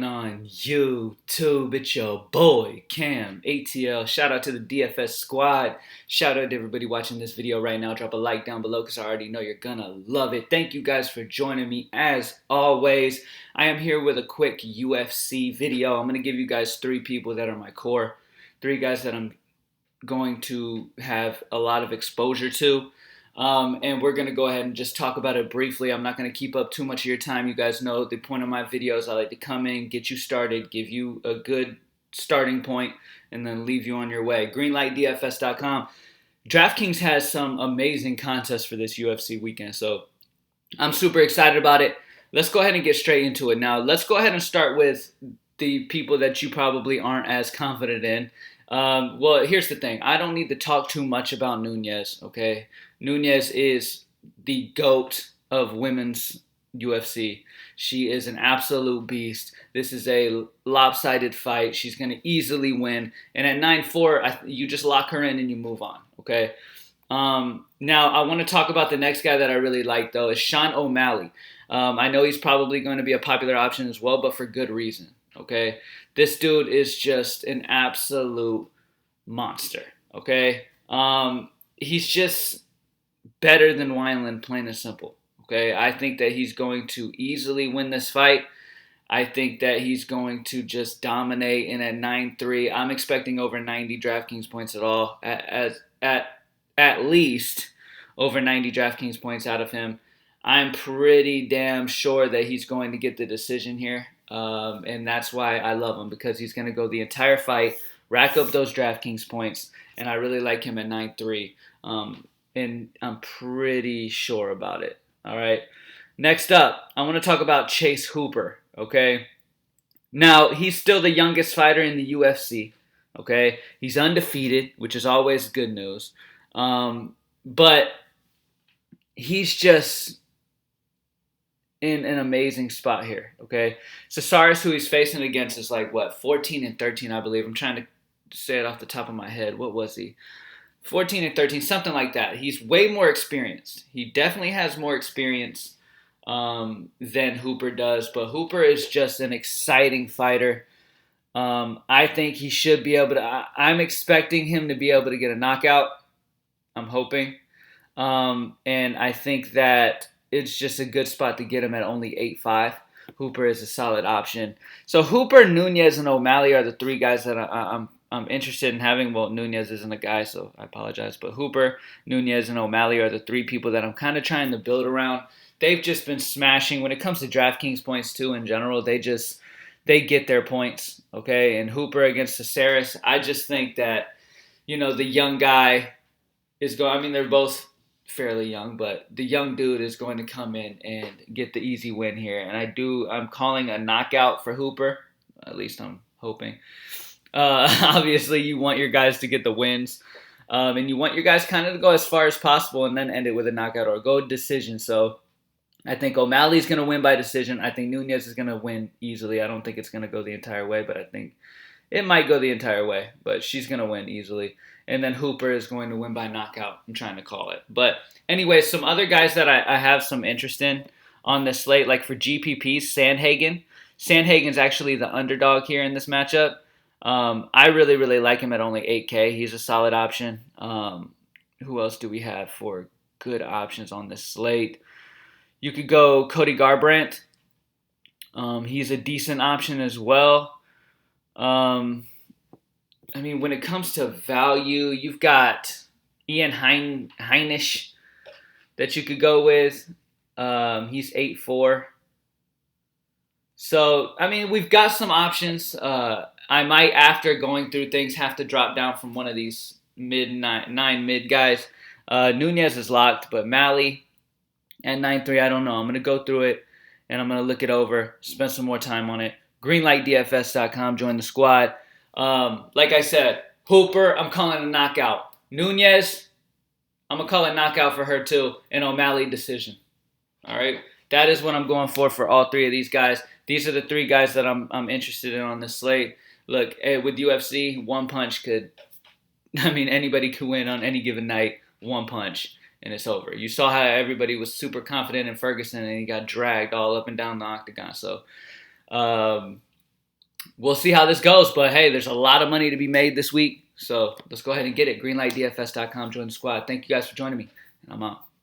going on YouTube? It's your boy Cam ATL. Shout out to the DFS squad. Shout out to everybody watching this video right now. Drop a like down below because I already know you're gonna love it. Thank you guys for joining me as always. I am here with a quick UFC video. I'm gonna give you guys three people that are my core, three guys that I'm going to have a lot of exposure to. And we're going to go ahead and just talk about it briefly. I'm not going to keep up too much of your time. You guys know the point of my videos. I like to come in, get you started, give you a good starting point, and then leave you on your way. Greenlightdfs.com. Draftkings has some amazing contests for this UFC weekend, so I'm super excited about it. Let's go ahead and get straight into it. Now, let's go ahead and start with the people that you probably aren't as confident in. Well, here's the thing. I don't need to talk too much about Nunes, okay? Nunes is the GOAT of women's UFC. She is an absolute beast. This is a lopsided fight. She's going to easily win. And at 9-4, you just lock her in and you move on, okay? Now, I want to talk about the next guy that I really like, though, is Sean O'Malley. I know he's probably going to be a popular option as well, but for good reason, okay? This dude is just an absolute monster, okay? He's just better than Wineland, plain and simple, okay? I think that he's going to easily win this fight. I think that he's going to just dominate, and at 9-3, I'm expecting over 90 DraftKings points at least over 90 DraftKings points out of him. I'm pretty damn sure that he's going to get the decision here. And that's why I love him, because he's going to go the entire fight, rack up those DraftKings points, and I really like him at 9-3. And I'm pretty sure about it. All right. Next up, I want to talk about Chase Hooper. Okay. Now, he's still the youngest fighter in the UFC. Okay. He's undefeated, which is always good news. But he's just in an amazing spot here, okay? Casares, who he's facing against, is like, 14-13, I believe. I'm trying to say it off the top of my head. What was he? 14-13, something like that. He's way more experienced. He definitely has more experience than Hooper does, but Hooper is just an exciting fighter. I think he should be able to. I'm expecting him to be able to get a knockout. I'm hoping. And I think that it's just a good spot to get him at only 8-5. Hooper is a solid option. So Hooper, Nunes, and O'Malley are the three guys that I'm interested in having. Well, Nunes isn't a guy, so I apologize. But Hooper, Nunes, and O'Malley are the three people that I'm kind of trying to build around. They've just been smashing. When it comes to DraftKings points, too, in general, they get their points, okay? And Hooper against Casares, I just think that, the young guy is going – I mean, they're both – fairly young, but the young dude is going to come in and get the easy win here. And I'm calling a knockout for Hooper. At least I'm hoping. Obviously, you want your guys to get the wins. And you want your guys kind of to go as far as possible and then end it with a knockout or go decision. So I think O'Malley's going to win by decision. I think Nunes is going to win easily. I don't think it's going to go the entire way, but I think it might go the entire way. But she's going to win easily. And then Hooper is going to win by knockout. I'm trying to call it. But anyway, some other guys that I have some interest in on this slate, like for GPPs, Sandhagen. Sandhagen's actually the underdog here in this matchup. I really, really like him at only 8K. He's a solid option. Who else do we have for good options on this slate? You could go Cody Garbrandt. He's a decent option as well. I mean, when it comes to value, you've got Ian Heinisch that you could go with. He's 8-4. So, I mean, we've got some options. I might, after going through things, have to drop down from one of these nine mid guys. Nunes is locked, but Malley at 9-3, I don't know. I'm going to go through it, and I'm going to look it over, spend some more time on it. Greenlightdfs.com, join the squad. Like I said, Hooper, I'm calling a knockout. Nunes, I'm going to call a knockout for her too. And O'Malley, decision. All right? That is what I'm going for all three of these guys. These are the three guys that I'm interested in on this slate. Look, with UFC, one punch could – anybody could win on any given night, one punch, and it's over. You saw how everybody was super confident in Ferguson, and he got dragged all up and down the octagon. So, we'll see how this goes. But hey, there's a lot of money to be made this week. So let's go ahead and get it. Greenlightdfs.com. Join the squad. Thank you guys for joining me. And I'm out.